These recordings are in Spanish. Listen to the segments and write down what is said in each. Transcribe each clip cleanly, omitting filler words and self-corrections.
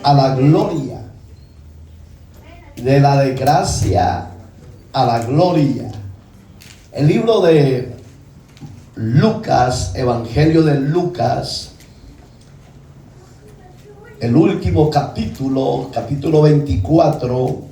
a la gloria, de la desgracia a la gloria. El libro de Lucas, Evangelio de Lucas, el último capítulo, capítulo 24,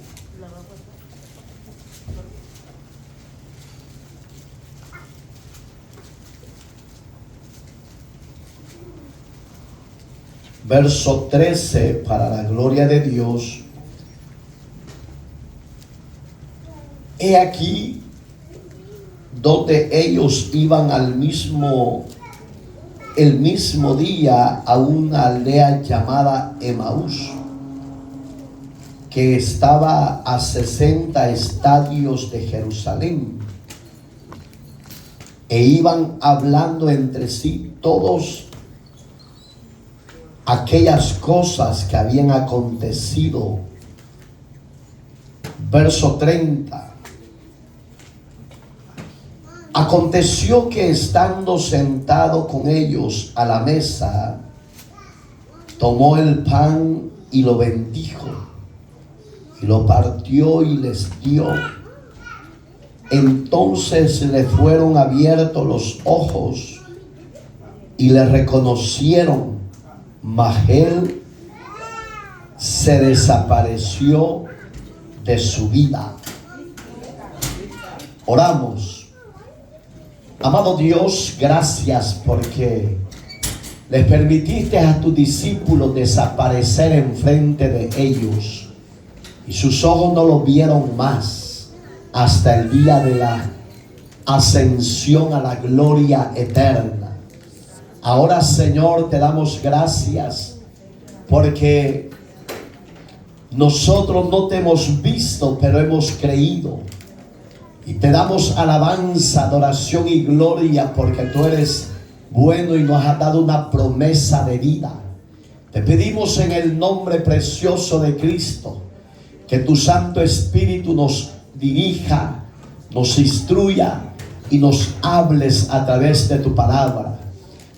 verso 13, para la gloria de Dios. He aquí donde ellos iban el mismo día a una aldea llamada Emaús, que estaba a 60 estadios de Jerusalén, e iban hablando entre sí todos aquellas cosas que habían acontecido. Verso 30. Aconteció que estando sentado con ellos a la mesa, tomó el pan y lo bendijo, y lo partió y les dio. Entonces le fueron abiertos los ojos y le reconocieron, mas él se desapareció de su vida. Oramos. Amado Dios, gracias porque les permitiste a tus discípulos desaparecer enfrente de ellos, y sus ojos no los vieron más hasta el día de la ascensión a la gloria eterna. Ahora, Señor, te damos gracias porque nosotros no te hemos visto, pero hemos creído. Y te damos alabanza, adoración y gloria porque tú eres bueno y nos has dado una promesa de vida. Te pedimos en el nombre precioso de Cristo que tu Santo Espíritu nos dirija, nos instruya y nos hables a través de tu palabra.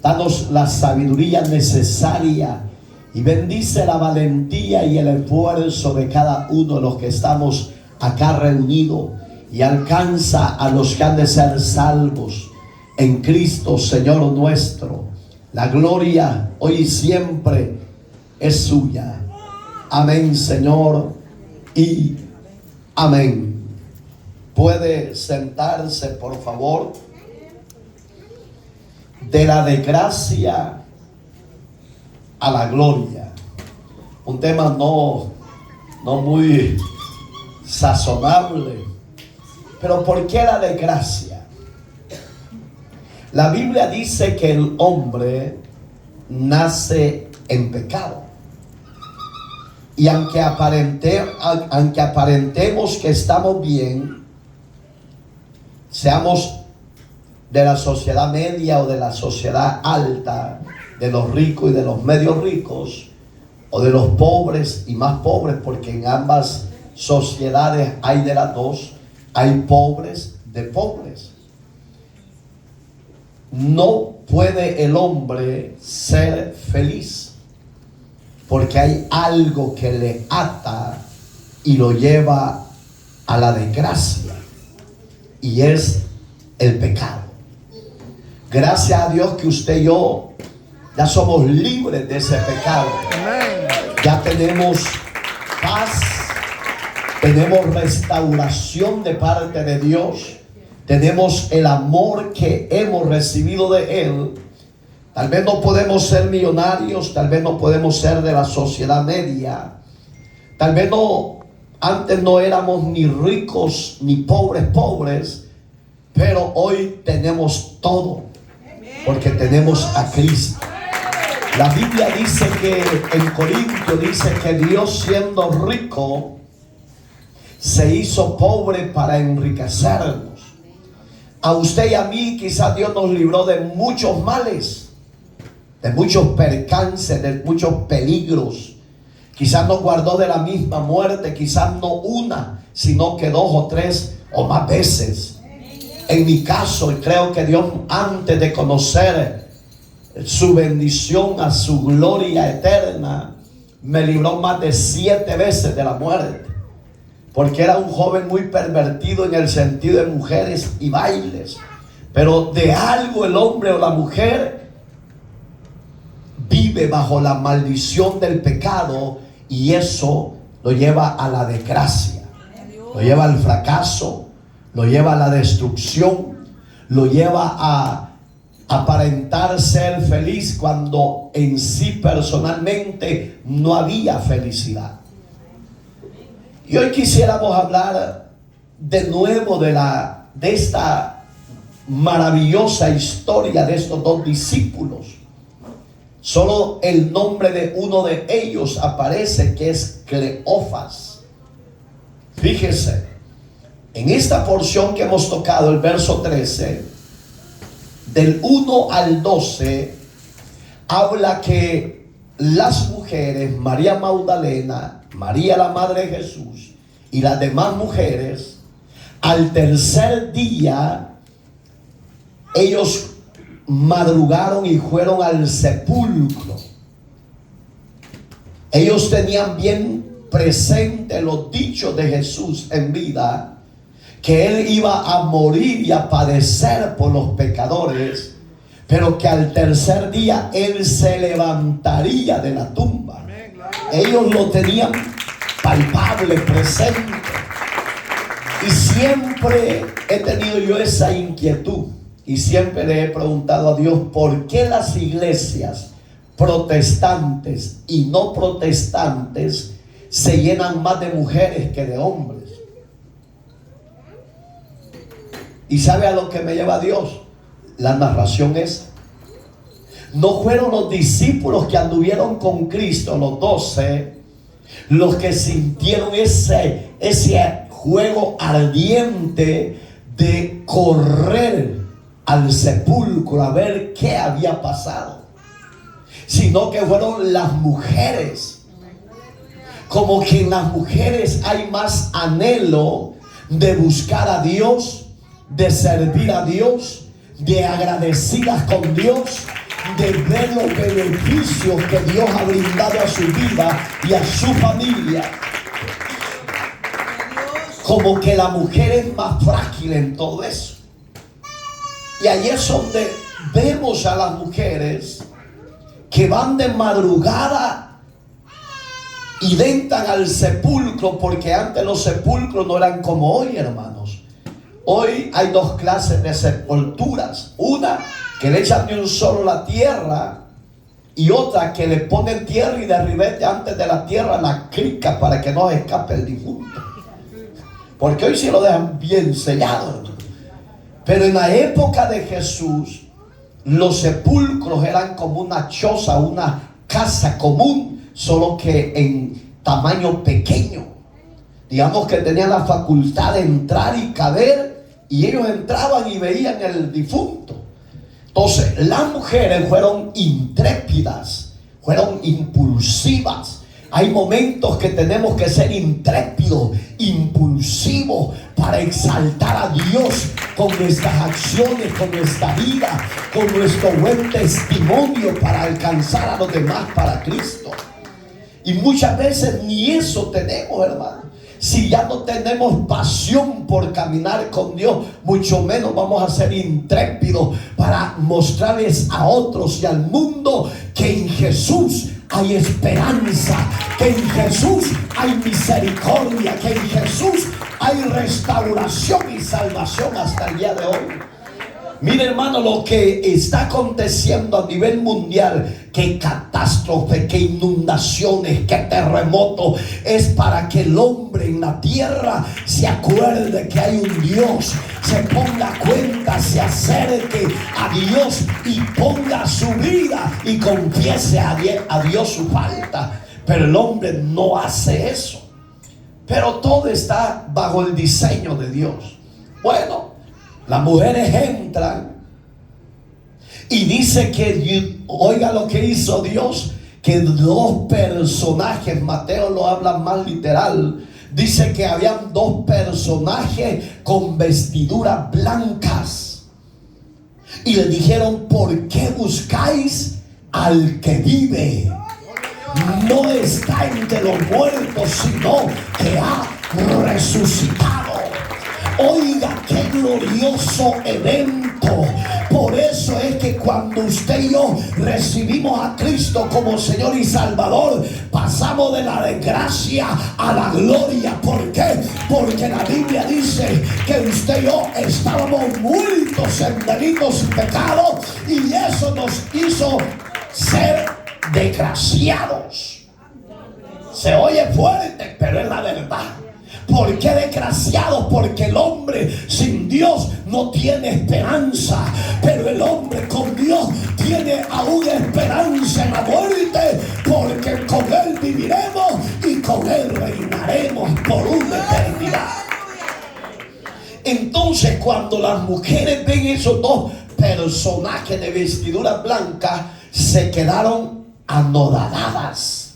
Danos la sabiduría necesaria y bendice la valentía y el esfuerzo de cada uno de los que estamos acá reunidos. Y alcanza a los que han de ser salvos en Cristo, Señor nuestro. La gloria hoy y siempre es suya. Amén, Señor, y amén. Puede sentarse, por favor. De la desgracia a la gloria. Un tema no muy sazonable. Pero ¿por qué la desgracia? La Biblia dice que el hombre nace en pecado. Y aunque aparentemos que estamos bien, seamos de la sociedad media o de la sociedad alta, de los ricos y de los medios ricos, o de los pobres y más pobres, porque en ambas sociedades hay de las dos. Hay pobres de pobres. No puede el hombre ser feliz porque hay algo que le ata y lo lleva a la desgracia, y es el pecado. Gracias a Dios que usted y yo ya somos libres de ese pecado. Ya tenemos paz. Tenemos restauración de parte de Dios. Tenemos el amor que hemos recibido de Él. Tal vez no podemos ser millonarios, tal vez no podemos ser de la sociedad media. Tal vez antes no éramos ni ricos ni pobres, pero hoy tenemos todo porque tenemos a Cristo. La Biblia dice que en Corintios dice que Dios, siendo rico, se hizo pobre para enriquecernos. A usted y a mí quizás Dios nos libró de muchos males, de muchos percances, de muchos peligros. Quizás nos guardó de la misma muerte, quizás no una, sino que 2 o 3 o más veces. En mi caso, creo que Dios, antes de conocer su bendición a su gloria eterna, me libró más de 7 veces de la muerte. Porque era un joven muy pervertido en el sentido de mujeres y bailes. Pero de algo el hombre o la mujer vive bajo la maldición del pecado y eso lo lleva a la desgracia, lo lleva al fracaso, lo lleva a la destrucción, lo lleva a aparentar ser feliz cuando en sí personalmente no había felicidad. Y hoy quisiéramos hablar de nuevo de esta maravillosa historia de estos 2 discípulos. Solo el nombre de uno de ellos aparece, que es Cleofas. Fíjese, en esta porción que hemos tocado, el verso 13, del 1 al 12, habla que las mujeres, María Magdalena, María la madre de Jesús y las demás mujeres, al tercer día, ellos madrugaron y fueron al sepulcro. Ellos tenían bien presente los dichos de Jesús en vida, que Él iba a morir y a padecer por los pecadores, pero que al tercer día Él se levantaría de la tumba. Ellos lo tenían palpable, presente. Y siempre he tenido yo esa inquietud. Y siempre le he preguntado a Dios, ¿por qué las iglesias protestantes y no protestantes se llenan más de mujeres que de hombres? ¿Y sabe a lo que me lleva a Dios? La narración es: no fueron los discípulos que anduvieron con Cristo, los 12, los que sintieron ese juego ardiente de correr al sepulcro a ver qué había pasado, sino que fueron las mujeres. Como que en las mujeres hay más anhelo de buscar a Dios, de servir a Dios, de agradecidas con Dios, de ver los beneficios que Dios ha brindado a su vida y a su familia. Como que la mujer es más frágil en todo eso. Y ahí es donde vemos a las mujeres que van de madrugada y entran al sepulcro, porque antes los sepulcros no eran como hoy, hermanos. Hoy hay 2 clases de sepulturas: una que le echan de un solo la tierra, y otra que le ponen tierra y derribete antes de la tierra la crica para que no escape el difunto. Porque hoy sí lo dejan bien sellado, hermano. Pero en la época de Jesús, los sepulcros eran como una choza, una casa común, solo que en tamaño pequeño. Digamos que tenían la facultad de entrar y caber, y ellos entraban y veían el difunto. Entonces, las mujeres fueron intrépidas, fueron impulsivas. Hay momentos que tenemos que ser intrépidos, impulsivos, para exaltar a Dios con nuestras acciones, con nuestra vida, con nuestro buen testimonio, para alcanzar a los demás para Cristo. Y muchas veces ni eso tenemos, hermano. Si ya no tenemos pasión por caminar con Dios, mucho menos vamos a ser intrépidos para mostrarles a otros y al mundo que en Jesús hay esperanza, que en Jesús hay misericordia, que en Jesús hay restauración y salvación hasta el día de hoy. Mire, hermano, lo que está aconteciendo a nivel mundial, que catástrofe, que inundaciones, que terremotos, es para que el hombre en la tierra se acuerde que hay un Dios, se ponga cuenta, se acerque a Dios y ponga su vida y confiese a Dios su falta. Pero el hombre no hace eso. Pero todo está bajo el diseño de Dios. Bueno, las mujeres entran y dice que, oiga lo que hizo Dios, que 2 personajes, Mateo lo habla más literal, dice que habían 2 personajes con vestiduras blancas y le dijeron: ¿por qué buscáis al que vive? no está entre los muertos, sino que ha resucitado. Oiga, qué glorioso evento. Por eso es que cuando usted y yo recibimos a Cristo como Señor y Salvador, pasamos de la desgracia a la gloria. ¿Por qué? Porque la Biblia dice que usted y yo estábamos muertos en delitos y pecados, y eso nos hizo ser desgraciados. Se oye fuerte, pero es la verdad. ¿Por qué desgraciados? Porque el hombre sin Dios no tiene esperanza, pero el hombre con Dios tiene aún esperanza en la muerte, porque con Él viviremos y con Él reinaremos por una eternidad. Entonces, cuando las mujeres ven esos dos personajes de vestidura blanca, se quedaron anodadadas,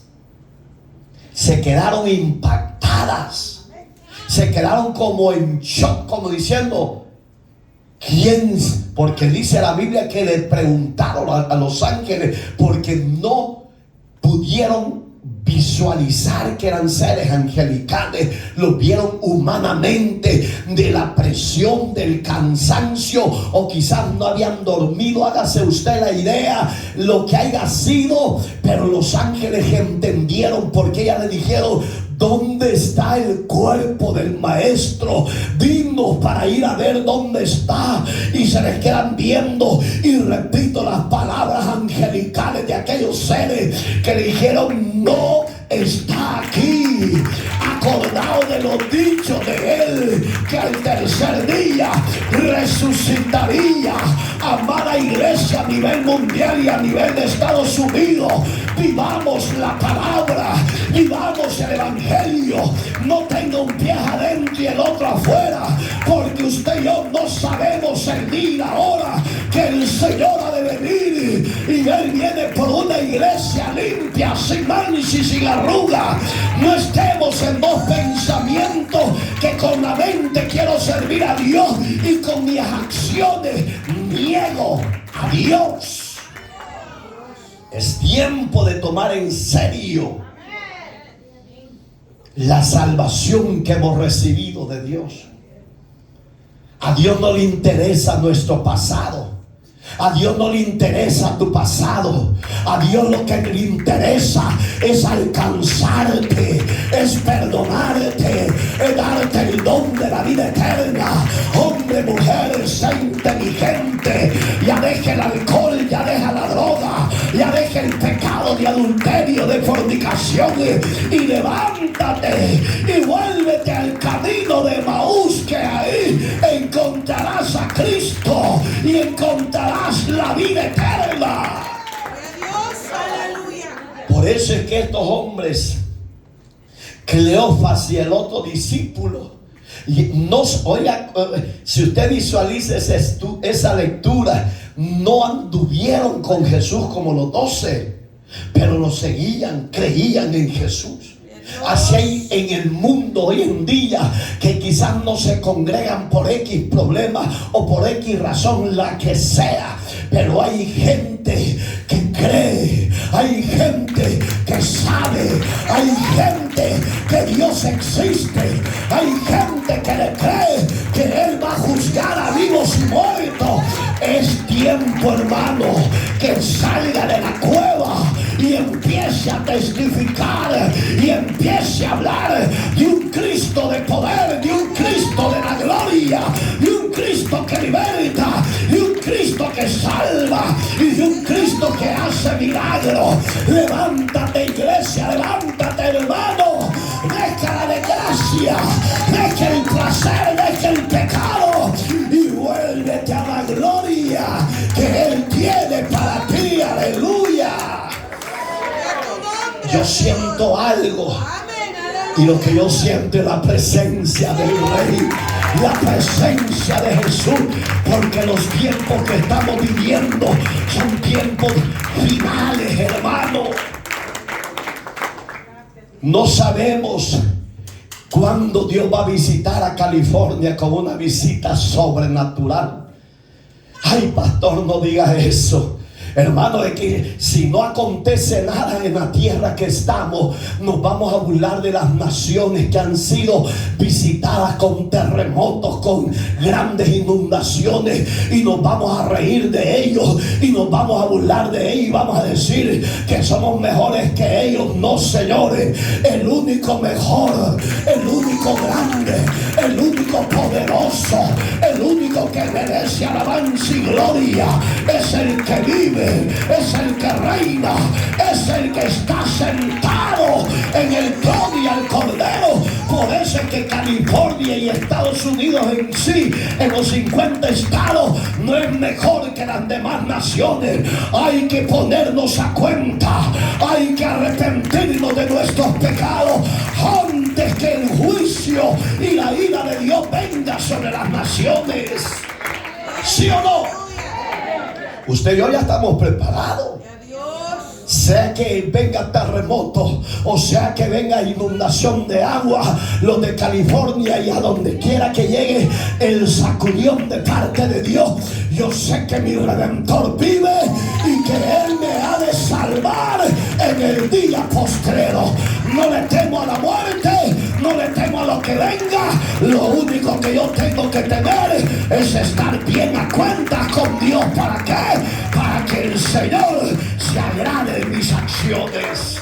se quedaron impactadas. Se quedaron como en shock, como diciendo, ¿quién? Porque dice la Biblia que le preguntaron a los ángeles, porque no pudieron visualizar que eran seres angelicales. Los vieron humanamente, de la presión, del cansancio, o quizás no habían dormido. Hágase usted la idea lo que haya sido, pero los ángeles entendieron, porque ellas le dijeron, ¿dónde está el cuerpo del maestro? Dinos para ir a ver dónde está. Y se les quedan viendo, y repito las palabras angelicales de aquellos seres que le dijeron, no está aquí. Acordado de los dichos de Él, que al tercer día resucitaría. Amada iglesia a nivel mundial y a nivel de Estados Unidos, vivamos la palabra, vivamos el evangelio. No tenga un pie adentro y el otro afuera, porque usted y yo no sabemos el día y la hora que el Señor ha de venir, y Él viene por una iglesia limpia, sin mancha y sin arruga. No estemos en dos pensamientos, que con la mente quiero servir a Dios y con mis acciones niego a Dios. Es tiempo de tomar en serio la salvación que hemos recibido de Dios. A Dios no le interesa nuestro pasado. A Dios no le interesa tu pasado. A Dios lo que le interesa es alcanzarte, es perdonarte, es darte el don de la vida eterna. Hombre, mujer, sea inteligente. Ya deje el alcohol, ya deja la droga, ya deje el pecado de adulterio, de fornicación, y levántate y vuélvete al camino de Maús, que ahí encontrarás a Cristo y encontrarás la vida eterna. Por eso es que estos hombres, Cleofas y el otro discípulo, oiga, si usted visualiza esa lectura, no anduvieron con Jesús como los 12, pero lo seguían, creían en Jesús. Así hay en el mundo hoy en día, que quizás no se congregan por X problema o por X razón, la que sea, pero hay gente que cree, hay gente que sabe, hay gente que Dios existe, hay gente que le cree que Él va a juzgar a vivos y muertos. Es tiempo, hermano, que salga de la cueva y empiece a testificar y empiece a hablar de un Cristo de poder, de un Cristo de la gloria, de un Cristo que liberta, de un Cristo que salva y de un Cristo que hace milagros. Levántate, iglesia, levántate, hermano. Deja la desgracia, deja el placer, deja el pecado y vuélvete a la gloria que Él tiene para ti. Aleluya. Yo siento algo, y lo que yo siento es la presencia del Rey, la presencia de Jesús, porque los tiempos que estamos viviendo son tiempos finales, hermano. No sabemos cuándo Dios va a visitar a California con una visita sobrenatural. Ay, pastor, no diga eso. Hermano, de que si no acontece nada en la tierra que estamos, nos vamos a burlar de las naciones que han sido visitadas con terremotos, con grandes inundaciones, y nos vamos a reír de ellos y nos vamos a burlar de ellos y vamos a decir que somos mejores que ellos. No, señores, el único mejor, el único grande, el único poderoso, el único que merece alabanza y gloria es el que vive, es el que reina, es el que está sentado en el trono y al cordero. Por eso es que California y Estados Unidos en sí, en los 50 estados, no es mejor que las demás naciones. Hay que ponernos a cuenta, hay que arrepentirnos de nuestros pecados antes que el juicio y la ira de Dios venga sobre las naciones. ¿Sí o no? Usted y yo ya estamos preparados. Sea que venga terremoto, o sea que venga inundación de agua, los de California y a donde quiera que llegue el sacudión de parte de Dios, yo sé que mi Redentor vive y que Él me ha de salvar en el día postrero. No le temo a la muerte, no le temo a lo que venga. Lo único que yo tengo que tener es estar bien a cuenta con Dios. ¿Para qué? Para que el Señor se agrade de mis acciones.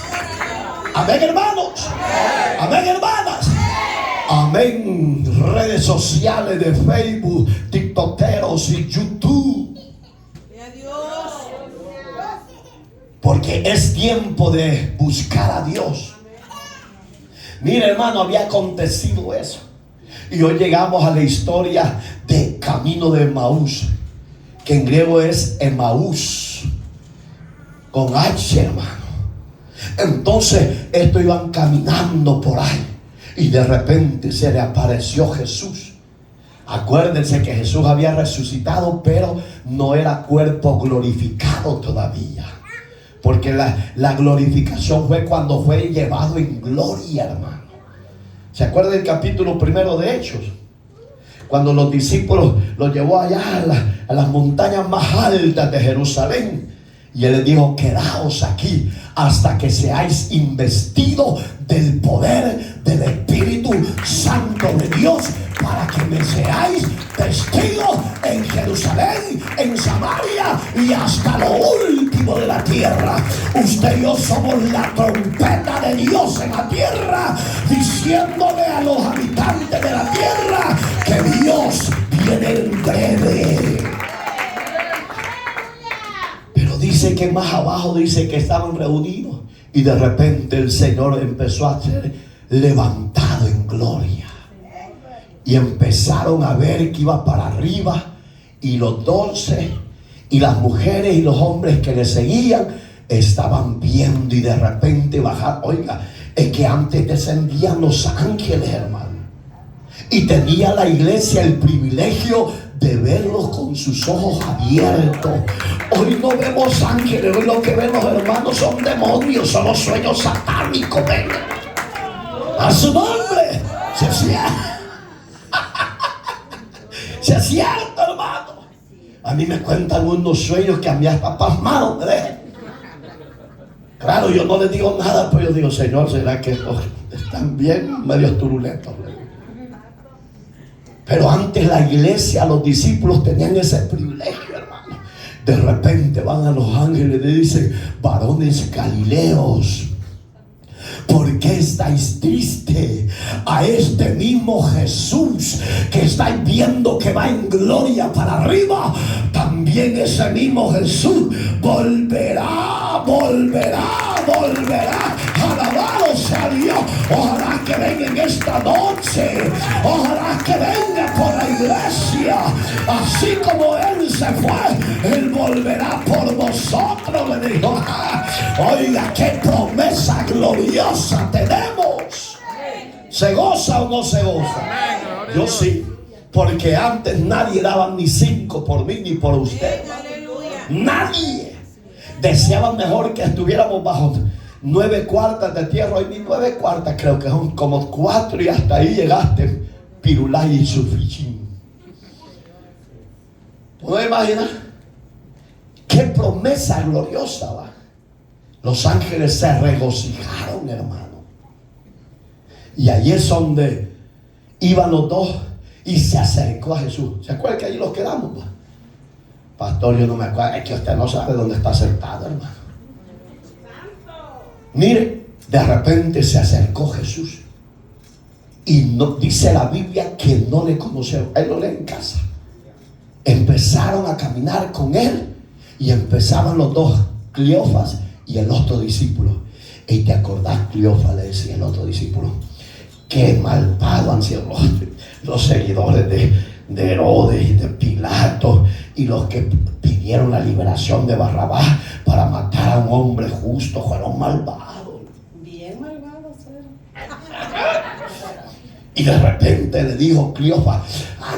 Amén, hermanos. Amén, hermanas. Amén. Redes sociales de Facebook, TikTokeros y YouTube. Porque es tiempo de buscar a Dios. Mira, hermano, había acontecido eso. Y hoy llegamos a la historia de Camino de Emaús, que en griego es Emaús, con H, hermano. Entonces, estos iban caminando por ahí y de repente se le apareció Jesús. Acuérdense que Jesús había resucitado, pero no era cuerpo glorificado todavía. Porque la glorificación fue cuando fue llevado en gloria, hermano. ¿Se acuerdan del capítulo 1 de Hechos? Cuando los discípulos los llevó allá a las montañas más altas de Jerusalén. Y Él les dijo: quedaos aquí hasta que seáis investidos del poder del Espíritu Santo de Dios, para que me seáis testigos en Jerusalén, en Samaria y hasta lo último de la tierra. Usted y yo somos la trompeta de Dios en la tierra, diciéndole a los habitantes de la tierra que Dios viene en breve. Dice que más abajo dice que estaban reunidos y de repente el Señor empezó a ser levantado en gloria y empezaron a ver que iba para arriba, y los 12 y las mujeres y los hombres que le seguían estaban viendo, y de repente bajar. Oiga, es que antes descendían los ángeles, hermano, y tenía la iglesia el privilegio de verlos con sus ojos abiertos. Hoy no vemos ángeles, hoy lo que vemos, hermanos, son demonios, son los sueños satánicos. Venga, a su nombre sea cierto, hermano. A mí me cuentan unos sueños que a mí hasta pasmado me dejan. Claro, yo no les digo nada, pero yo digo: Señor, ¿será que estos están bien medios turulentos? Pero antes la iglesia, los discípulos tenían ese privilegio, hermano. De repente van a los ángeles y le dicen: varones galileos, ¿por qué estáis tristes? A este mismo Jesús que estáis viendo que va en gloria para arriba, también ese mismo Jesús volverá. Alabado sea Dios. Ojalá que venga en esta noche, ojalá que venga por la iglesia. Así como Él se fue, Él volverá por vosotros, le dijo. Oiga, qué promesa gloriosa tenemos. ¿Se goza o no se goza? Yo sí, porque antes nadie daba ni 5 por mí ni por usted. Nadie. Deseaban mejor que estuviéramos bajo 9 cuartas de tierra. Hoy ni 9 cuartas, creo que son como 4, y hasta ahí llegaste. Pirulay y su fichín. ¿Puedo imaginar? Qué promesa gloriosa, va. Los ángeles se regocijaron, hermano. Y allí es donde iban los dos y se acercó a Jesús. ¿Se acuerda que allí los quedamos, va? Pastor, yo no me acuerdo. Es que usted no sabe dónde está sentado, hermano. Mire, de repente se acercó Jesús. Y no, dice la Biblia que no le conocieron. Él lo lee en casa. Empezaron a caminar con él. Y empezaban los dos, Cleofas y el otro discípulo. Y te acordás, Cleofas, le decía el otro discípulo, qué malvados han sido los seguidores de Herodes y de Pilato, y los que pidieron la liberación de Barrabás para matar a un hombre justo, fueron malvados. Bien malvados eran. Y de repente le dijo Cleofas,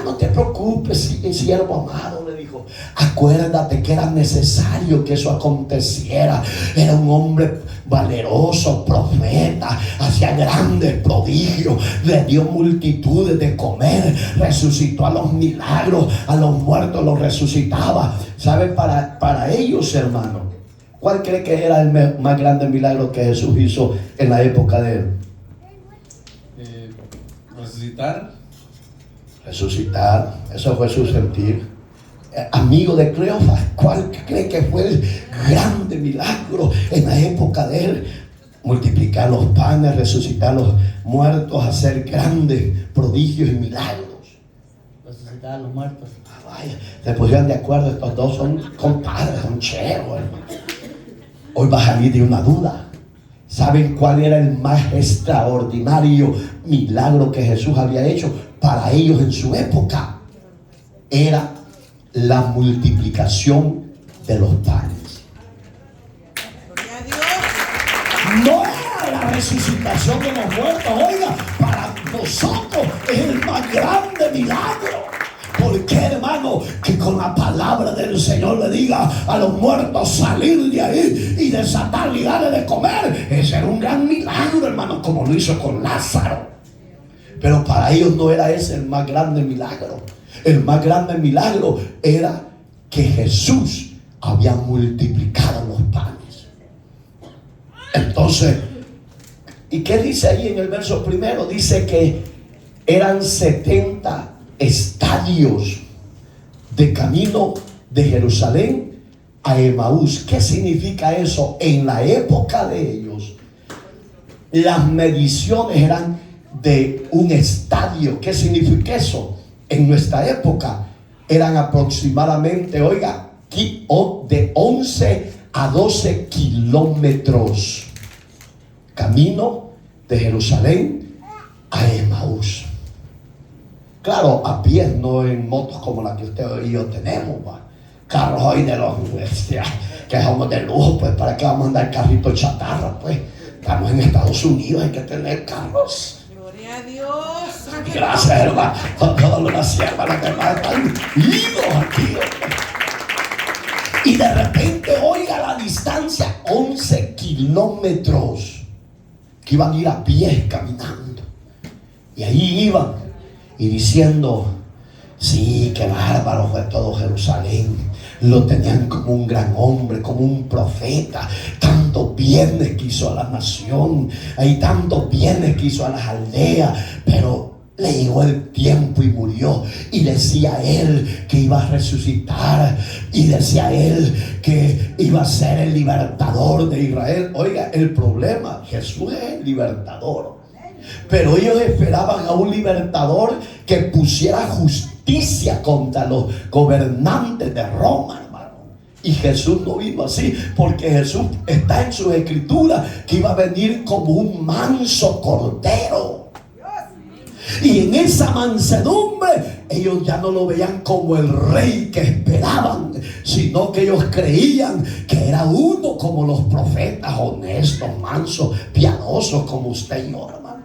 no te preocupes, siervo amado, le dijo, acuérdate que era necesario que eso aconteciera. Era un hombre valeroso, profeta, hacía grandes prodigios, le dio multitudes de comer, resucitó a los milagros, a los muertos los resucitaba. ¿Sabe? Para ellos, hermano, ¿cuál cree que era el más grande milagro que Jesús hizo en la época de él? Resucitar, eso fue su sentir. Amigo de Cleofas, ¿cuál cree que fue el grande milagro en la época de él? Multiplicar los panes, resucitar los muertos, hacer grandes prodigios y milagros. Resucitar a los muertos. Vaya, se pusieron de acuerdo, estos dos son compadres, son cheros, hermano. Hoy va a salir de una duda. ¿Saben cuál era el más extraordinario milagro que Jesús había hecho para ellos en su época? Era la multiplicación de los panes. No era la resucitación de los muertos. Oiga, para nosotros es el más grande milagro. ¿Por qué, hermano? Que con la palabra del Señor le diga a los muertos salir de ahí y desatar y darle de comer. Ese era un gran milagro, hermano, como lo hizo con Lázaro. Pero para ellos no era ese el más grande milagro. El más grande milagro era que Jesús había multiplicado los panes. Entonces, ¿y qué dice ahí en el verso primero? Dice que eran 70 estadios de camino de Jerusalén a Emaús. ¿Qué significa eso? En la época de ellos, las mediciones eran de un estadio. ¿Qué significa eso? En nuestra época eran aproximadamente, oiga, de 11 a 12 kilómetros camino de Jerusalén a Emaús. Claro, a pie, no en motos como la que usted y yo tenemos, ¿va? Carros hoy de los que somos de lujo, pues ¿para qué vamos a andar carritos chatarra? Pues estamos en Estados Unidos, hay que tener carros. Gloria a Dios. Gracias, hermano. Todos los siervas, los demás están idos aquí. Y de repente, oiga la distancia, 11 kilómetros que iban a ir a pie caminando. Y ahí iban y diciendo, sí, qué bárbaro fue todo Jerusalén. Lo tenían como un gran hombre, como un profeta. Tantos bienes que hizo a la nación. Hay tantos bienes que hizo a las aldeas. Pero le llegó el tiempo y murió. Y decía él que iba a resucitar. Y decía él que iba a ser el libertador de Israel. Oiga, el problema, Jesús es el libertador. Pero ellos esperaban a un libertador que pusiera justicia contra los gobernantes de Roma, hermano. Y Jesús no vino así, porque Jesús está en su escritura que iba a venir como un manso cordero. Y en esa mansedumbre ellos ya no lo veían como el rey que esperaban, sino que ellos creían que era uno como los profetas, honestos, mansos, piadosos como usted y yo, hermano.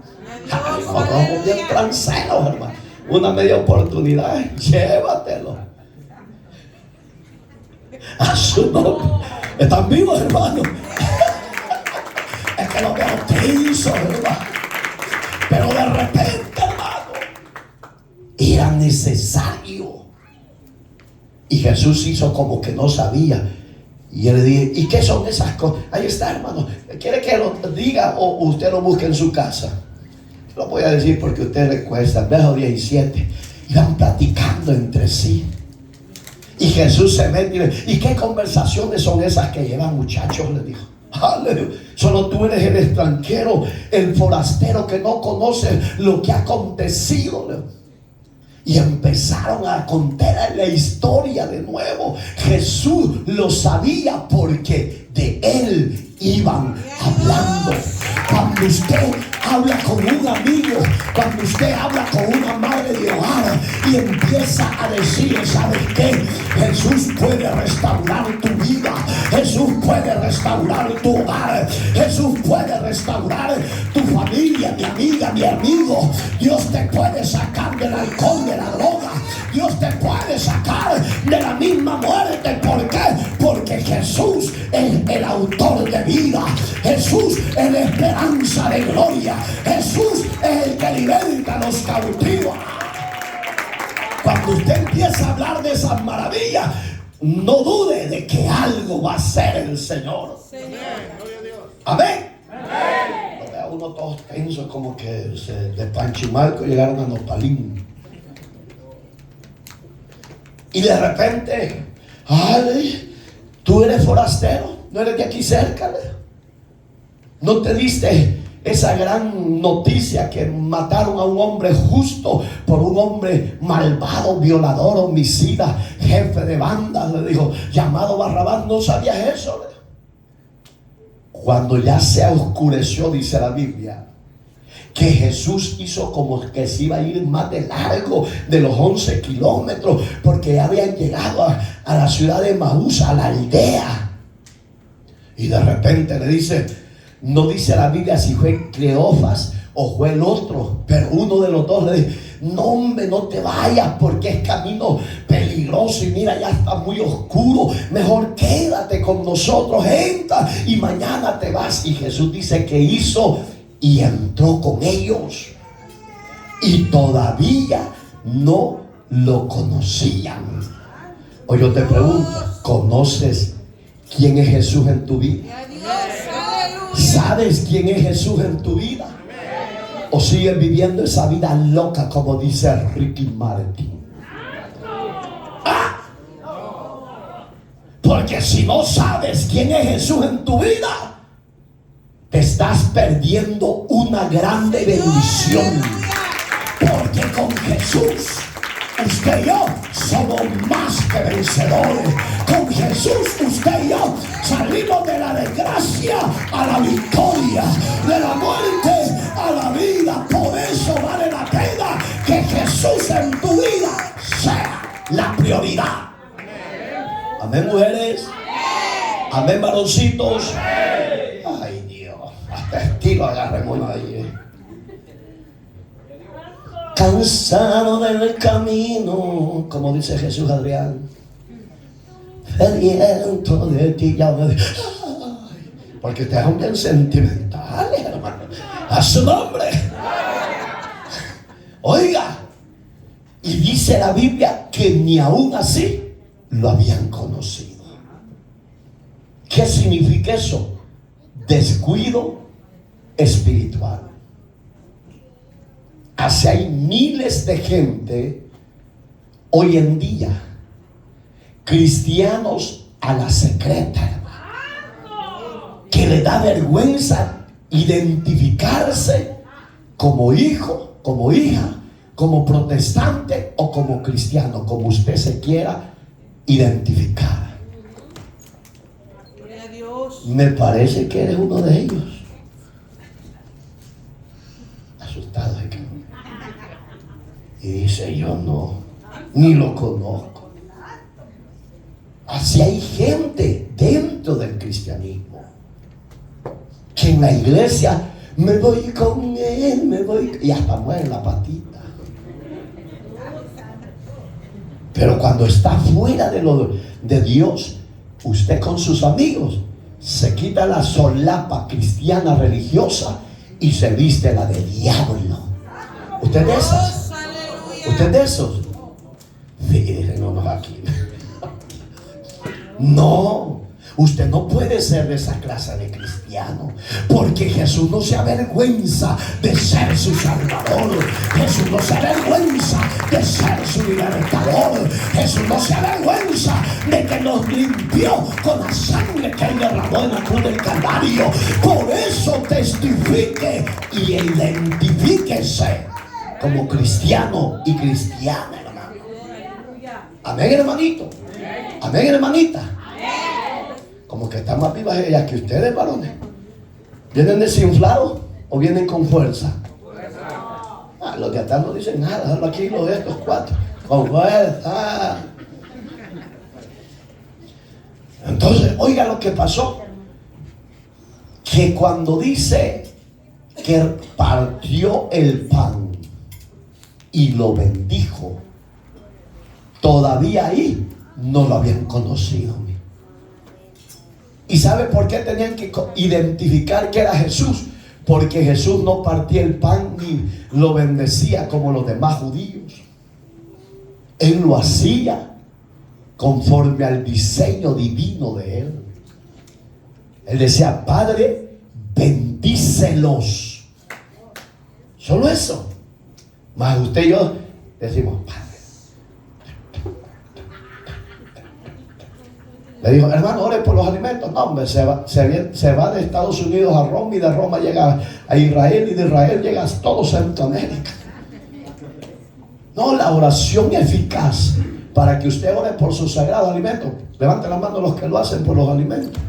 Ay, nosotros bien tranceros, hermano. Una media oportunidad, llévatelo. A su nombre. ¿Están vivos, hermano? Es que los veo tensos, hermano. Pero de repente, hermano, era necesario. Y Jesús hizo como que no sabía Y él le dije, ¿y qué son esas cosas? Ahí está, hermano. ¿Quiere que lo diga o usted lo busque en su casa? Lo voy a decir porque a usted le cuesta. Verso 17. Iban platicando entre sí. Y Jesús se mete y le dice, ¿y qué conversaciones son esas que llevan, muchachos? Le dijo. Aleluya. Solo tú eres el extranjero, el forastero que no conoce lo que ha acontecido. Y empezaron a contar la historia de nuevo. Jesús lo sabía porque de él iban hablando. Cuando usted habla con un amigo, cuando usted habla con una madre de hogar y empieza a decir, ¿sabes qué? Jesús puede restaurar tu vida, Jesús puede restaurar tu hogar, Jesús puede restaurar tu familia, mi amiga, mi amigo. Dios te puede sacar del alcohol, de la droga. Dios te puede sacar de la misma muerte. ¿Por qué? Porque Jesús es el autor de vida. Jesús es la esperanza de gloria. Jesús es el que liberta a los cautivos. Cuando usted empieza a hablar de esas maravillas, no dude de que algo va a hacer el Señor. Amén. No vea uno todos tensos como que de Panchimalco llegaron a Nopalín. Y de repente, ay, tú eres forastero, no eres de aquí cerca. No te diste esa gran noticia que mataron a un hombre justo por un hombre malvado, violador, homicida, jefe de banda, le dijo, llamado Barrabás. ¿No sabías eso? Cuando ya se oscureció, dice la Biblia, que Jesús hizo como que se iba a ir más de largo de los 11 kilómetros, porque ya habían llegado a la ciudad de Maús, a la aldea. Y de repente le dice, no dice la Biblia si fue Cleofas o fue el otro, pero uno de los dos le dice, no hombre, no te vayas porque es camino peligroso y mira, ya está muy oscuro, mejor quédate con nosotros, entra y mañana te vas. Y Jesús dice que hizo y entró con ellos y todavía no lo conocían. Hoy yo te pregunto, ¿conoces quién es Jesús en tu vida? ¿Sabes quién es Jesús en tu vida? ¿O sigues viviendo esa vida loca como dice Ricky Martin? Porque si no sabes quién es Jesús en tu vida, te estás perdiendo una grande bendición. Porque con Jesús usted y yo somos más que vencedores. Con Jesús usted y yo salimos de la desgracia a la victoria, de la muerte a la vida. Por eso vale la pena que Jesús en tu vida sea la prioridad. Amén, mujeres. Amén, varoncitos. Ay, Dios, hasta estilo agarremos ahí. Cansado del camino, como dice Jesús Adrián, sediento de ti, ya me dice, porque ustedes son bien sentimentales, hermano. A su nombre. Oiga, y dice la Biblia que ni aún así lo habían conocido. ¿Qué significa eso? Descuido espiritual. Así hay miles de gente hoy en día, cristianos a la secreta, hermano, que le da vergüenza identificarse como hijo, como hija, como protestante o como cristiano, como usted se quiera identificar. Me parece que eres uno de ellos. Asustado de que y dice, yo no, ni lo conozco. Así hay gente dentro del cristianismo que en la iglesia me voy con él, me voy, y hasta mueve la patita. Pero cuando está fuera de Dios, usted con sus amigos se quita la solapa cristiana religiosa y se viste la de diablo. ¿Usted de esos? ¿Usted de esos? Fíjense, no aquí. No, Usted no puede ser de esa clase de cristiano, porque Jesús no se avergüenza de ser su Salvador. Jesús no se avergüenza de ser su libertador. Jesús no se avergüenza de que nos limpió con la sangre que Él derramó en la cruz del Calvario. Por eso testifique y identifíquese como cristiano y cristiana, hermano. Amén, hermanito. Amén, hermanita. Como que están más vivas ellas que ustedes, varones. ¿Vienen desinflados o vienen con fuerza? Los de atrás no dicen nada. Déjalo aquí, los de estos cuatro. Con fuerza. Entonces, oiga lo que pasó. Que cuando dice que partió el pan y lo bendijo, todavía ahí no lo habían conocido. ¿Y sabe por qué tenían que identificar que era Jesús? Porque Jesús no partía el pan ni lo bendecía como los demás judíos. Él lo hacía conforme al diseño divino de Él. Él decía: Padre, bendícelos. Solo eso. Más usted y yo decimos: Padre. Le dijo: hermano, ore por los alimentos. No, hombre, se va de Estados Unidos a Roma, y de Roma llega a Israel, y de Israel llega a todo Centroamérica. No, la oración eficaz para que usted ore por sus sagrados alimentos. Levante la mano los que lo hacen por los alimentos.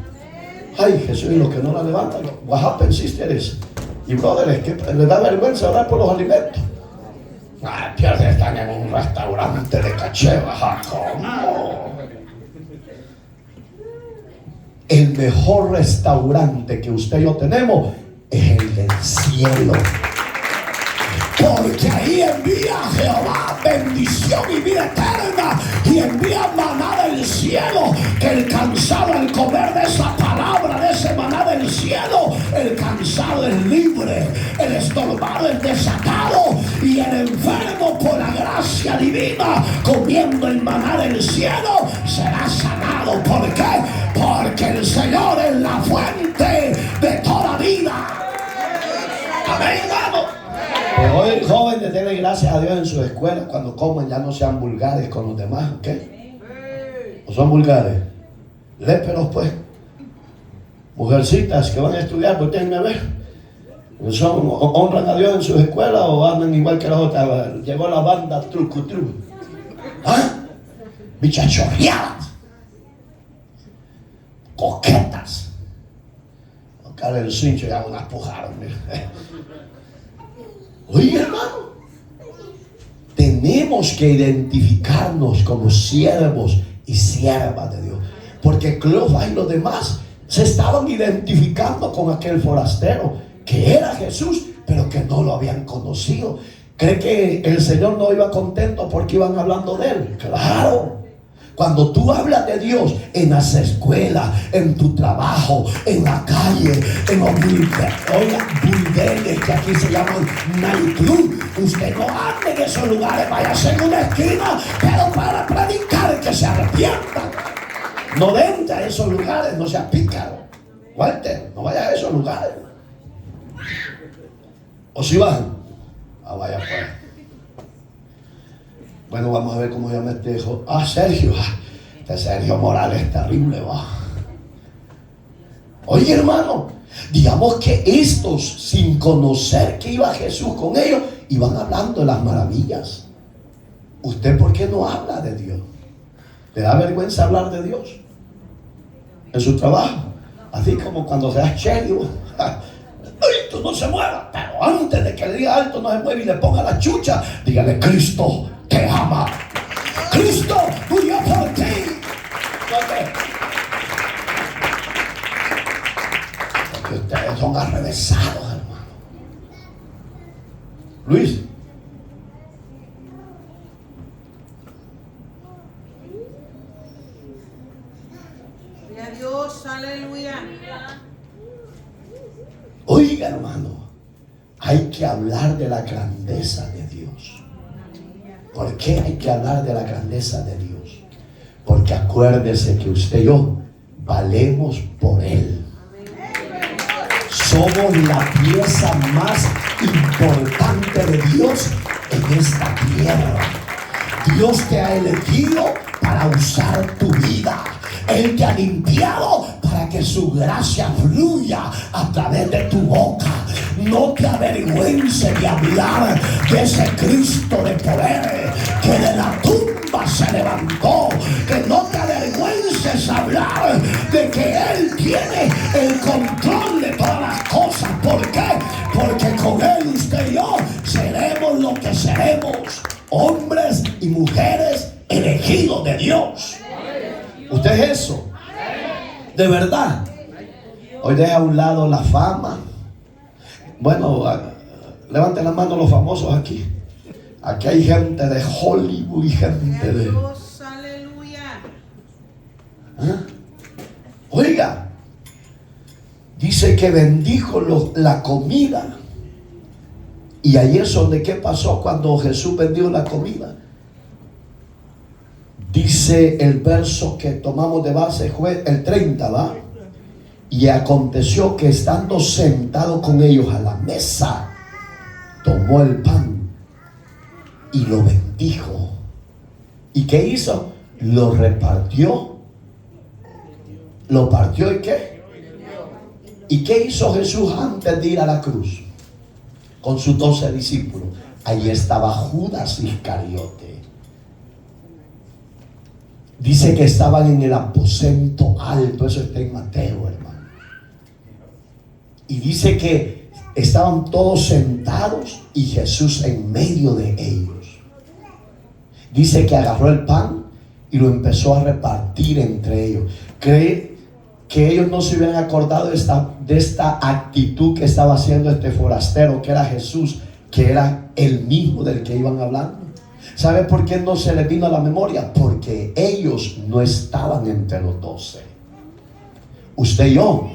Ay, Jesús, y los que no la levantan. What happens, sisters y brothers, que les da vergüenza orar por los alimentos. Ay, pierden, están en un restaurante de caché, baja. ¿Cómo? El mejor restaurante que usted y yo tenemos es el del cielo. Porque ahí envía Jehová bendición y vida eterna, y envía maná del cielo, que el cansado al comer de esa palabra, de ese maná del cielo, el cansado es libre, el estorbado es desatado, y el enfermo por la gracia divina, comiendo el maná del cielo, será sanado. ¿Por qué? Porque el Señor es la fuente de toda vida. Amén, hermano. Pues hoy el joven de darle gracias a Dios en su escuela, cuando coman ya no sean vulgares con los demás, ¿ok? ¿O son vulgares? Léperos, pues. Mujercitas que van a estudiar, pues tienen que ver. ¿Honran a Dios en sus escuelas o andan igual que las otras? Llegó la banda trucutru. ¿Ah? Bichachorreadas. Coquetas. Acá el cincho ya unas pujaron, mira. Oye, hermano, tenemos que identificarnos como siervos y siervas de Dios, porque Cleofas y los demás se estaban identificando con aquel forastero que era Jesús, pero que no lo habían conocido. ¿Cree que el Señor no iba contento porque iban hablando de Él? Claro. Cuando tú hablas de Dios en las escuelas, en tu trabajo, en la calle, en los burdeles que aquí se llaman nightclub, usted no ande en esos lugares, váyase en una esquina, pero para predicar que se arrepientan. No vente a esos lugares, no sea pícaro. Walter, no vayas a esos lugares. O si van, vaya pues. Bueno, vamos a ver cómo llama este hijo. Sergio. Este Sergio Morales es terrible, va. Oye, hermano, digamos que estos, sin conocer que iba Jesús con ellos, iban hablando de las maravillas. ¿Usted por qué no habla de Dios? ¿Le da vergüenza hablar de Dios en su trabajo? Así como cuando seas serio. Alto no se mueva, pero antes de que le diga alto no se mueve y le ponga la chucha, dígale: Cristo te ama. Cristo murió por ti. Porque ustedes son arrevesados, hermano. Luis. Gloria a Dios, aleluya. Oiga, hermano, hay que hablar de la grandeza de Dios. ¿Por qué hay que hablar de la grandeza de Dios? Porque acuérdese que usted y yo valemos por Él. Somos la pieza más importante de Dios en esta tierra. Dios te ha elegido para usar tu vida. Él te ha limpiado para que su gracia fluya a través de tu boca. No te avergüences de hablar de ese Cristo de poder que de la tumba se levantó. Que no te avergüences hablar de que Él tiene el control de todas las cosas. ¿Por qué? Porque con Él usted y yo seremos lo que seremos. Hombres y mujeres elegidos de Dios. ¿Usted es eso? De verdad. Hoy deja a un lado la fama. Bueno, levanten la mano los famosos aquí. Aquí hay gente de Hollywood y gente de... Dios, aleluya. ¿Ah? Oiga, dice que bendijo la comida. Y ahí es donde ¿qué pasó cuando Jesús bendijo la comida? Dice el verso que tomamos de base, el 30, ¿va? Y aconteció que estando sentado con ellos a la mesa, tomó el pan y lo bendijo. ¿Y qué hizo? Lo repartió. ¿Lo partió y qué? ¿Y qué hizo Jesús antes de ir a la cruz? Con sus 12 discípulos. Ahí estaba Judas Iscariote. Dice que estaban en el aposento alto. Eso está en Mateo, hermano. Y dice que estaban todos sentados y Jesús en medio de ellos. Dice que agarró el pan y lo empezó a repartir entre ellos. ¿Cree que ellos no se hubieran acordado de esta actitud que estaba haciendo este forastero, que era Jesús, que era el mismo del que iban hablando? ¿Sabe por qué no se les vino a la memoria? Porque ellos no estaban entre los 12. Usted y yo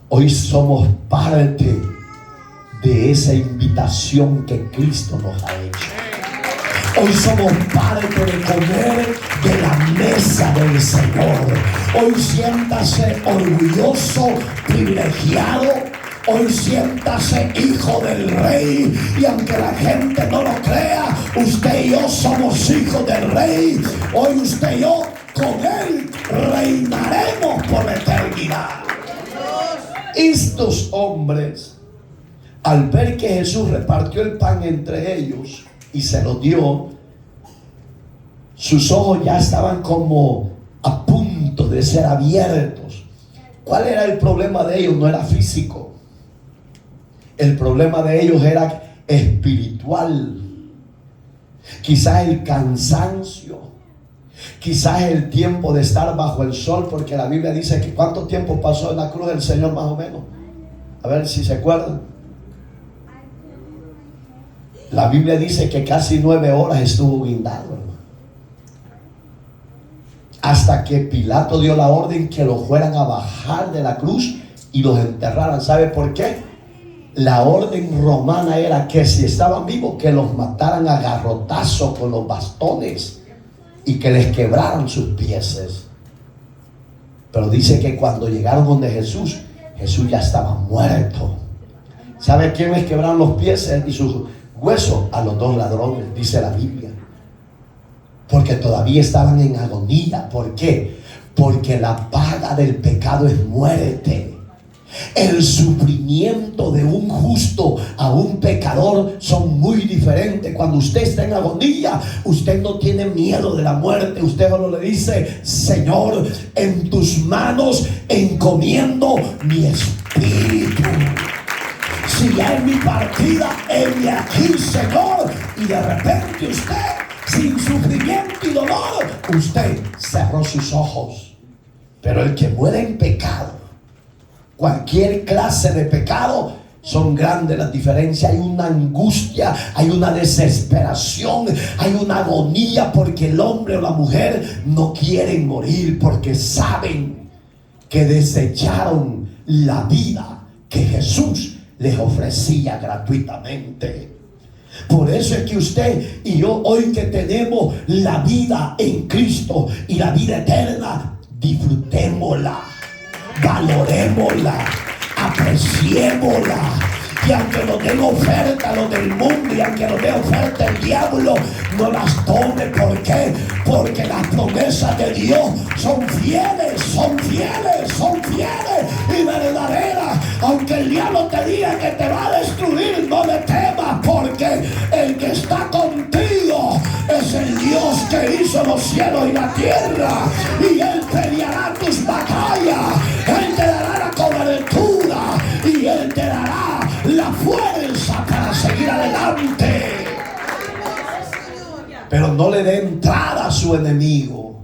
hoy somos parte de esa invitación que Cristo nos ha hecho. Hoy somos parte de comer de la mesa del Señor. Hoy siéntase orgulloso, privilegiado. Hoy siéntase hijo del Rey. Y aunque la gente no lo crea, usted y yo somos hijos del Rey. Hoy usted y yo con Él reinaremos por la eternidad. Estos hombres, al ver que Jesús repartió el pan entre ellos y se lo dio, sus ojos ya estaban como a punto de ser abiertos. ¿Cuál era el problema de ellos? No era físico. El problema de ellos era espiritual. Quizás el cansancio, quizás el tiempo de estar bajo el sol, porque la Biblia dice que ¿cuánto tiempo pasó en la cruz del Señor más o menos? A ver si se acuerdan. La Biblia dice que casi 9 horas estuvo guindado, hermano. Hasta que Pilato dio la orden que lo fueran a bajar de la cruz y los enterraran. ¿Sabe por qué? La orden romana era que si estaban vivos, que los mataran a garrotazo con los bastones y que les quebraran sus pies. Pero dice que cuando llegaron donde Jesús, Jesús ya estaba muerto. ¿Sabe quién les quebraron los pies y sus huesos? A los 2 ladrones, dice la Biblia. Porque todavía estaban en agonía. ¿Por qué? Porque la paga del pecado es muerte. El sufrimiento de un justo a un pecador son muy diferentes. Cuando usted está en agonía, usted no tiene miedo de la muerte. Usted solo le dice: Señor, en tus manos encomiendo mi espíritu. Si ya es mi partida, heme aquí, Señor. Y de repente usted, sin sufrimiento y dolor, usted cerró sus ojos. Pero el que muere en pecado, cualquier clase de pecado, son grandes las diferencias. Hay una angustia, hay una desesperación, hay una agonía, porque el hombre o la mujer no quieren morir, porque saben que desecharon la vida que Jesús les ofrecía gratuitamente. Por eso es que usted y yo, hoy que tenemos la vida en Cristo y la vida eterna, disfrutémosla, valorémosla, apreciémosla. Y aunque nos den oferta los del mundo, y aunque nos dé oferta el diablo, no las tome. ¿Por qué? Porque las promesas de Dios son fieles, son fieles, son fieles y verdaderas. Aunque el diablo te diga que te va a destruir, no le temas, porque el que está contigo es el Dios que hizo los cielos y la tierra. Y Él peleará tus batallas, Él te dará la cobertura y Él te dará la fuerza para seguir adelante. Pero no le dé entrada a su enemigo.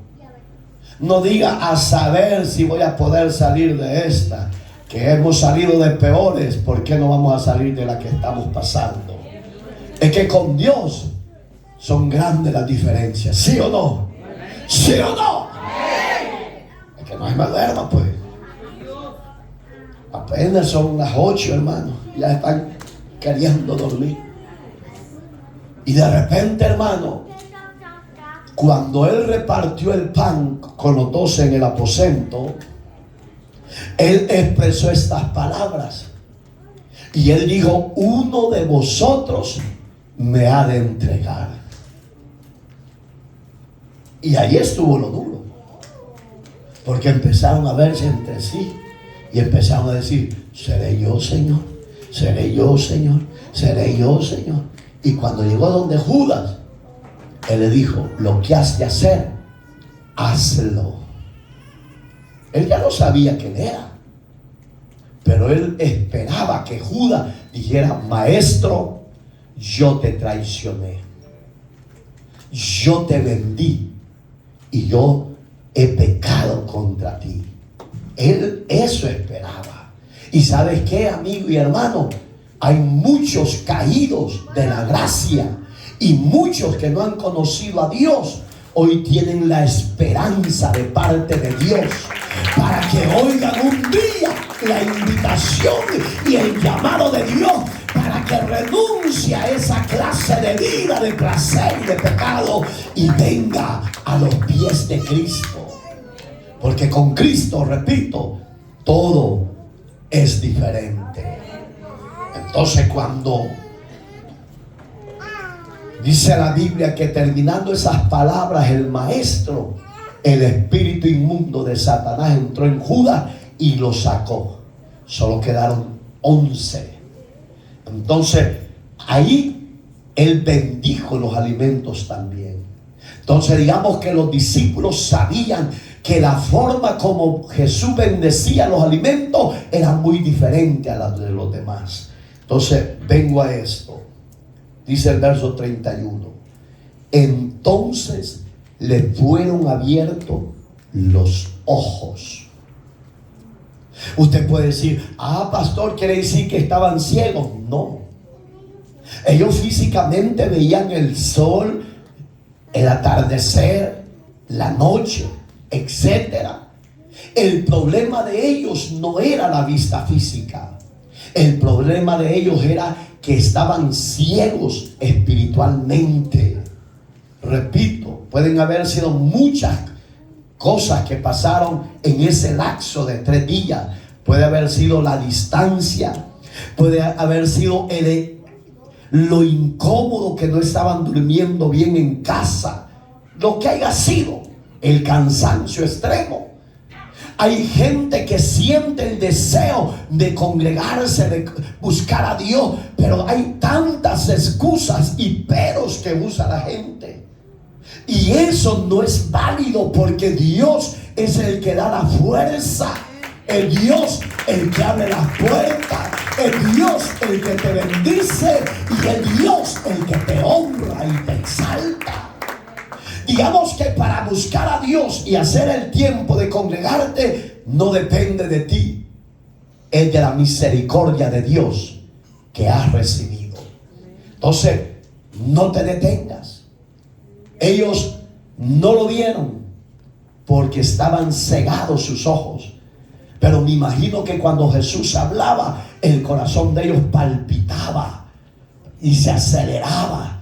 No diga a saber si voy a poder salir de esta. Que hemos salido de peores, ¿por qué no vamos a salir de la que estamos pasando? Es que con Dios son grandes las diferencias. ¿Sí o no? ¿Sí o no? Es que no se me duerma, pues. Apenas son las 8, hermano. Ya están queriendo dormir. Y de repente, hermano, cuando Él repartió el pan con los 12 en el aposento, Él expresó estas palabras. Y Él dijo: uno de vosotros me ha de entregar. Y ahí estuvo lo duro. Porque empezaron a verse entre sí. Y empezaron a decir: seré yo, Señor, seré yo, Señor, seré yo, Señor. Y cuando llegó donde Judas, Él le dijo: lo que has de hacer, hazlo. Él ya no sabía quién era, pero Él esperaba que Judas dijera: maestro, yo te traicioné, yo te vendí y yo he pecado contra ti. Él eso esperaba. Y ¿sabes qué, amigo y hermano? Hay muchos caídos de la gracia y muchos que no han conocido a Dios. Hoy tienen la esperanza de parte de Dios para que oigan un día la invitación y el llamado de Dios para que renuncie a esa clase de vida de placer y de pecado y venga a los pies de Cristo. Porque con Cristo, repito, todo es diferente. Entonces, cuando dice la Biblia que terminando esas palabras, el maestro, el espíritu inmundo de Satanás entró en Judas y lo sacó. Solo quedaron 11. Entonces, ahí Él bendijo los alimentos también. Entonces, digamos que los discípulos sabían que la forma como Jesús bendecía los alimentos era muy diferente a la de los demás. Entonces vengo a esto. Dice el verso 31. Entonces le fueron abiertos los ojos. Usted puede decir: pastor, ¿quiere decir que estaban ciegos? No. Ellos físicamente veían el sol, el atardecer, la noche, etcétera. El problema de ellos no era la vista física. El problema de ellos era que estaban ciegos espiritualmente. Repito, pueden haber sido muchas cosas que pasaron en ese lapso de 3 días. Puede haber sido la distancia, puede haber sido lo incómodo que no estaban durmiendo bien en casa, lo que haya sido, el cansancio extremo. Hay gente que siente el deseo de congregarse, de buscar a Dios, pero hay tantas excusas y peros que usa la gente. Y eso no es válido, porque Dios es el que da la fuerza, el Dios el que abre las puertas, el Dios el que te bendice y el Dios el que te honra y te exalta. Digamos que para buscar a Dios y hacer el tiempo de congregarte no depende de ti, es de la misericordia de Dios que has recibido. Entonces, no te detengas. Ellos no lo vieron porque estaban cegados sus ojos. Pero me imagino que cuando Jesús hablaba, el corazón de ellos palpitaba y se aceleraba.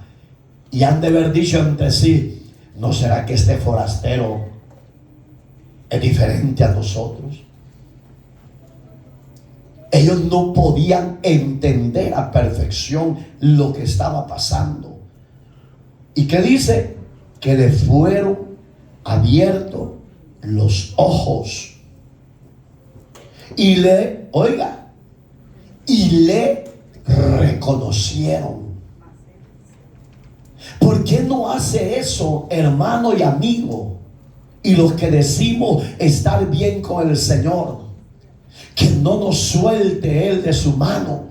Y han de haber dicho entre sí: ¿no será que este forastero es diferente a nosotros. Ellos no podían entender a perfección lo que estaba pasando. ¿Y qué dice? Que le fueron abiertos los ojos. Y le, oiga, y le reconocieron. ¿Por qué no hace eso, hermano y amigo? Y los que decimos estar bien con el Señor, que no nos suelte Él de su mano,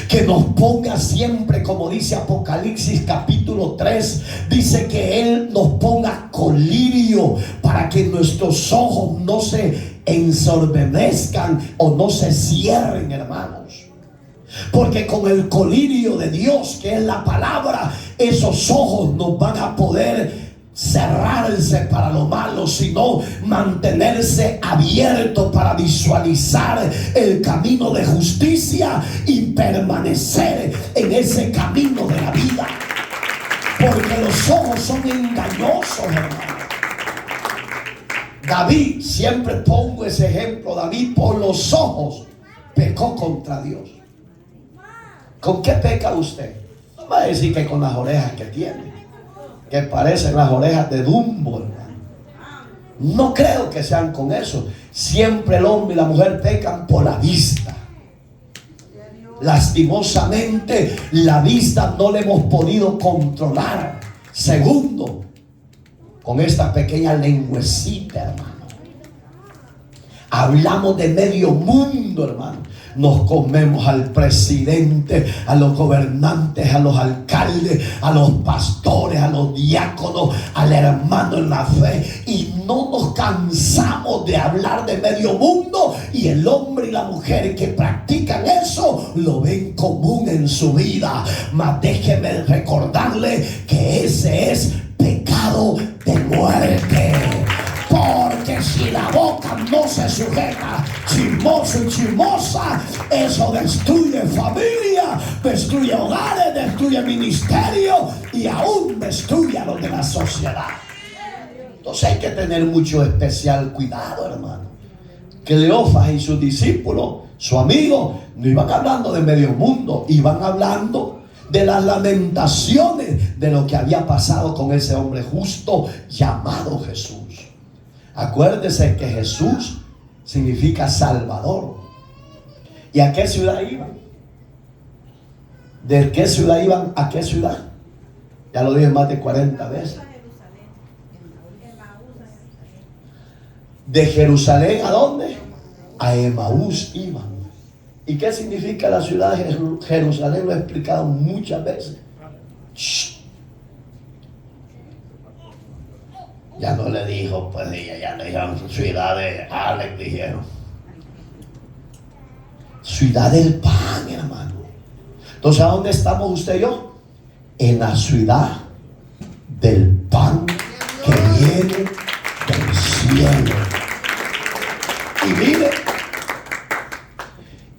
que nos ponga siempre, como dice Apocalipsis capítulo 3, dice que Él nos ponga colirio para que nuestros ojos no se ensorbebezcan o no se cierren, hermanos. Porque con el colirio de Dios, que es la palabra, esos ojos nos van a poder cerrarse para lo malo, sino mantenerse abiertos para visualizar el camino de justicia y permanecer en ese camino de la vida. Porque los ojos son engañosos, hermano. David, siempre pongo ese ejemplo, David por los ojos pecó contra Dios. ¿Con qué peca usted? No va a decir que con las orejas que tiene, que parecen las orejas de Dumbo, hermano. No creo que sean con eso. Siempre el hombre y la mujer pecan por la vista. Lastimosamente, la vista no le hemos podido controlar. Segundo, con esta pequeña lengüecita, hermano. Hablamos de medio mundo, hermano. Nos comemos al presidente, a los gobernantes, a los alcaldes, a los pastores, a los diáconos, al hermano en la fe, y no nos cansamos de hablar de medio mundo. Y el hombre y la mujer que practican eso lo ven común en su vida. Mas déjeme recordarle que ese es pecado de muerte. Porque si la boca no se sujeta, chismoso y chismosa, eso destruye familia, destruye hogares, destruye ministerio y aún destruye a los de la sociedad. Entonces hay que tener mucho especial cuidado, hermano. Cleofas y sus discípulos, su amigo, no iban hablando de medio mundo, iban hablando de las lamentaciones de lo que había pasado con ese hombre justo llamado Jesús. Acuérdese que Jesús significa Salvador. ¿Y a qué ciudad iban? ¿De qué ciudad iban a qué ciudad? Ya lo dije más de 40 veces. ¿De Jerusalén a dónde? A Emaús iban. ¿Y qué significa la ciudad de Jerusalén? Lo he explicado muchas veces. Shh. Ya no le dijo, pues ella, ya le dijeron ciudad de Alex, dijeron. Ciudad del pan, hermano. Entonces, ¿a dónde estamos usted y yo? En la ciudad del pan que viene del cielo. Y mire,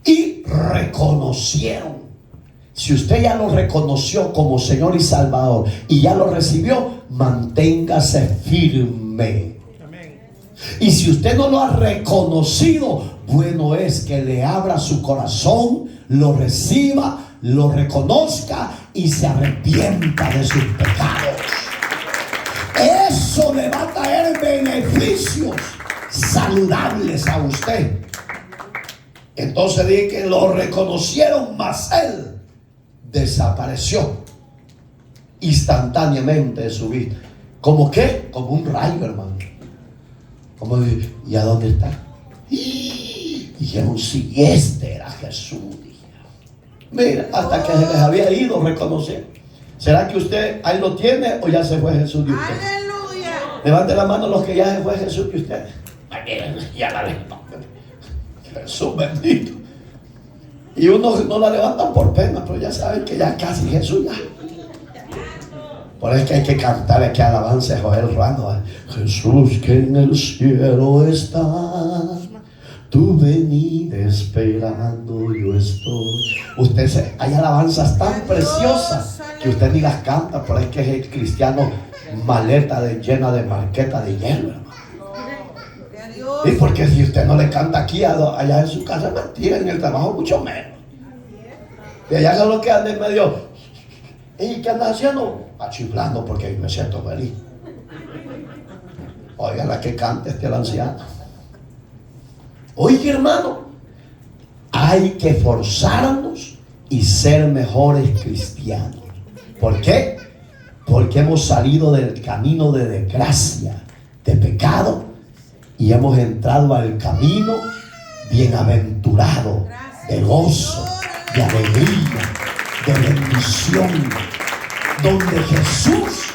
y reconocieron. Si usted ya lo reconoció como Señor y Salvador y ya lo recibió, manténgase firme. Y si usted no lo ha reconocido, bueno es que le abra su corazón, lo reciba, lo reconozca y se arrepienta de sus pecados. Eso le va a traer beneficios saludables a usted. Entonces dije que lo reconocieron, mas él desapareció instantáneamente de su vida. ¿Cómo qué? Como un rayo, hermano. Como, ¿y a dónde está? Y dijeron, si este era Jesús. Mira, hasta que se les había ido, reconocer. ¿Será que usted ahí lo tiene o ya se fue Jesús de usted? Aleluya. Levante la mano los que ya se fue Jesús de usted. Ya la levantó. Jesús bendito. Y unos no la levantan por pena, pero ya saben que ya casi Jesús ya. Por eso es que hay que cantar, hay que alabanza a Joel Rano. Jesús que en el cielo está, tu venida esperando yo estoy. Hay alabanzas tan preciosas que usted ni las canta, por ahí que es el cristiano maleta llena de marqueta de hielo, hermano. Y porque si usted no le canta aquí, allá en su casa, es mentira, en el trabajo mucho menos. Y allá son los que andan medio. ¿Y qué andas haciendo? Chiflando porque me siento feliz. Oiga, la que cante el anciano. Oiga, hermano, hay que esforzarnos y ser mejores cristianos. ¿Por qué? Porque hemos salido del camino de desgracia, de pecado, y hemos entrado al camino bienaventurado, de gozo, de alegría, de bendición, donde Jesús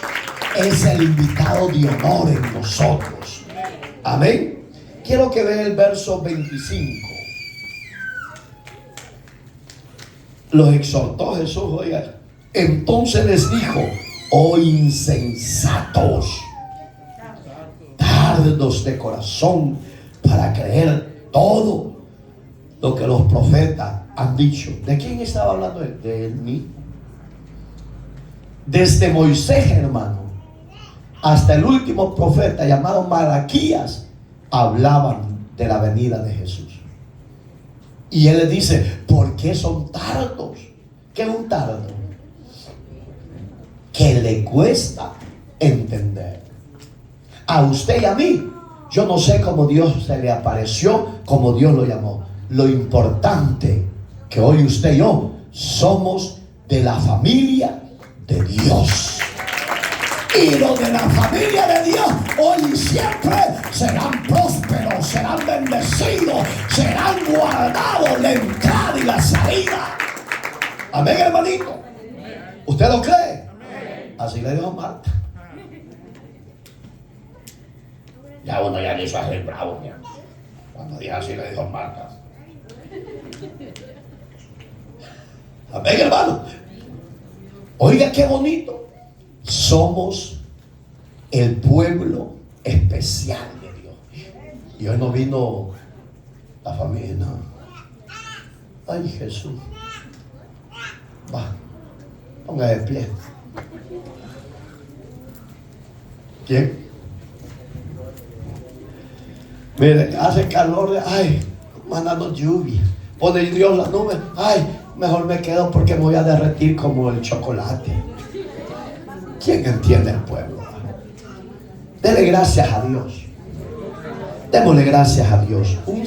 es el invitado de honor en nosotros. Amén. Quiero que vea el verso 25. Los exhortó Jesús, oiga. Entonces les dijo: oh insensatos, tardos de corazón para creer todo lo que los profetas han dicho. ¿De quién estaba hablando él? De él mismo. Desde Moisés, hermano, hasta el último profeta llamado Malaquías, hablaban de la venida de Jesús. Y él le dice: ¿por qué son tardos? ¿Qué es un tardo? Que le cuesta entender. A usted y a mí, yo no sé cómo Dios se le apareció, cómo Dios lo llamó. Lo importante que hoy usted y yo somos de la familia de Dios. Y los de la familia de Dios hoy y siempre serán prósperos, serán bendecidos, serán guardados la entrada y la salida. Amén, hermanito. ¿Usted lo cree? Así le dijo Marta. Ya uno ya le hizo hacer bravo, mira. Cuando dijo así le dijo Marta. Amén, hermano. Oiga qué bonito. Somos el pueblo especial de Dios. Y hoy no vino la familia, no. Ay, Jesús. Va, ponga de pie. ¿Quién? Mire, hace calor, ay, mandando lluvia. Pone Dios la nube, ay, mejor me quedo porque me voy a derretir como el chocolate. ¿Quién entiende el pueblo? Dele gracias a Dios. Démosle gracias a Dios. Un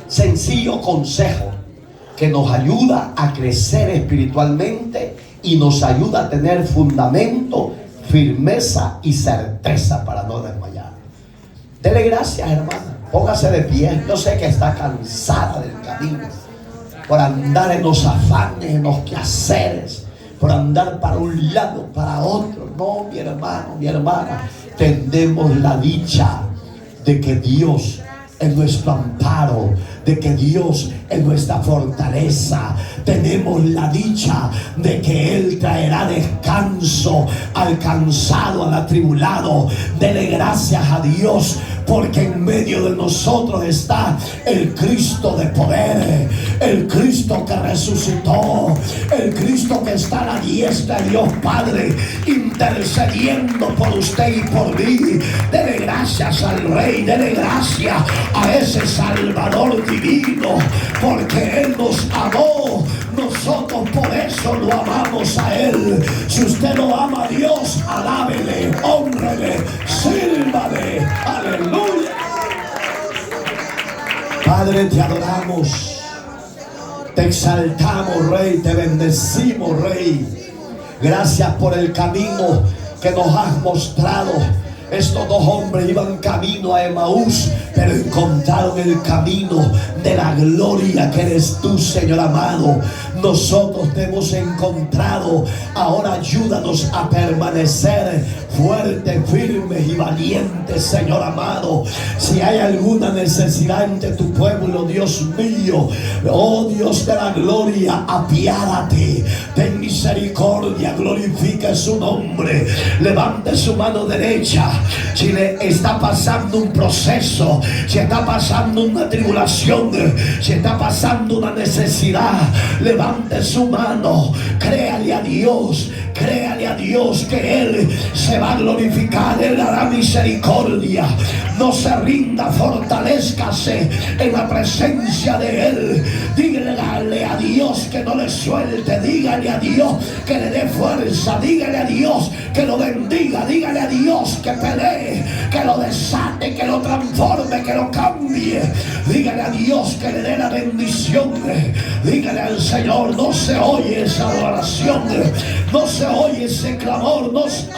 sencillo consejo que nos ayuda a crecer espiritualmente y nos ayuda a tener fundamento, firmeza y certeza para no desmayar. Dele gracias, hermana. Póngase de pie. Yo sé que está cansada del camino, por andar en los afanes, en los quehaceres, por andar para un lado, para otro. No, mi hermano, mi hermana, tenemos la dicha de que Dios es nuestro amparo, de que Dios es nuestra fortaleza. Tenemos la dicha de que Él traerá descanso al cansado, al atribulado. Dele gracias a Dios, porque en medio de nosotros está el Cristo de poder, el Cristo que resucitó, el Cristo que está a la diestra de Dios Padre, intercediendo por usted y por mí. Dele gracias al Rey, dele gracias a ese Salvador divino, porque Él nos amó. Nosotros por eso lo amamos a Él. Si usted no ama a Dios, alábele, hónrele, sírvale. Aleluya. Padre, te adoramos, te exaltamos, Rey, te bendecimos, Rey. Gracias por el camino que nos has mostrado. Estos dos hombres iban camino a Emaús, pero encontraron el camino de la gloria que eres tú, Señor amado. Nosotros te hemos encontrado. Ahora ayúdanos a permanecer fuertes, firmes y valientes, Señor amado. Si hay alguna necesidad entre tu pueblo, Dios mío, oh Dios de la gloria, apiádate, ten misericordia, glorifica su nombre. Levante su mano derecha. Si le está pasando un proceso, si está pasando una tribulación, si está pasando una necesidad, levante su mano, créale a Dios Créale a Dios que Él se va a glorificar, Él hará misericordia. No se rinda, fortalézcase en la presencia de Él. Dígale a Dios que no le suelte, dígale a Dios que le dé fuerza, dígale a Dios que lo bendiga, dígale a Dios que pelee, que lo desate, que lo transforme, que lo cambie. Dígale a Dios que le dé la bendición. Dígale al Señor, no se oye esa adoración, no se oye ese clamor, no se...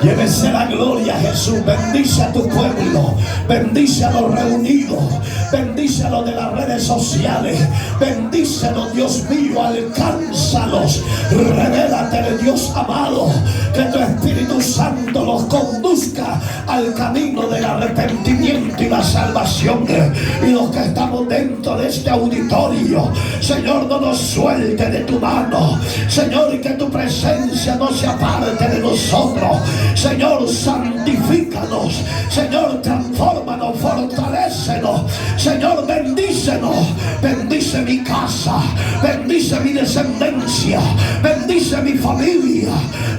Llévese la gloria, Jesús. Bendice a tu pueblo, bendice a los reunidos, bendice a los de las redes sociales, bendícelos, Dios mío, alcánzalos, revélate, Dios amado, que tu Espíritu Santo los conduzca al camino del arrepentimiento y la salvación. Y los que estamos dentro de este auditorio, Señor, no nos suelte de tu mano, Señor, y que tu presencia no se aparte de nosotros. Señor, santifícanos, Señor, transfórmanos, fortalécenos, Señor, bendícenos, bendice mi casa, bendice mi descendencia, bendice mi familia,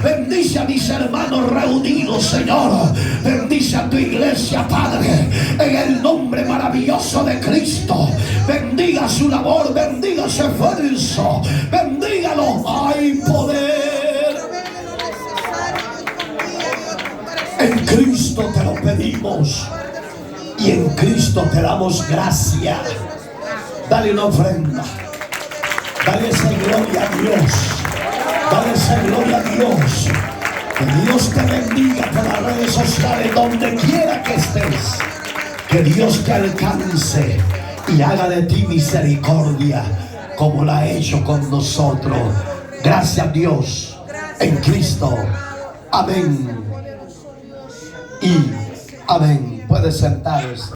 bendice a mis hermanos reunidos, Señor, bendice a tu iglesia, Padre, en el nombre maravilloso de Cristo. Bendiga su labor, bendiga su esfuerzo, bendígalo. Hay poder. En Cristo te lo pedimos y en Cristo te damos gracia. Dale una ofrenda, dale esa gloria a Dios, dale esa gloria a Dios. Que Dios te bendiga por las redes sociales, donde quiera que estés. Que Dios te alcance y haga de ti misericordia como la ha hecho con nosotros. Gracias, Dios, en Cristo. Amén y amén. Puede sentarse.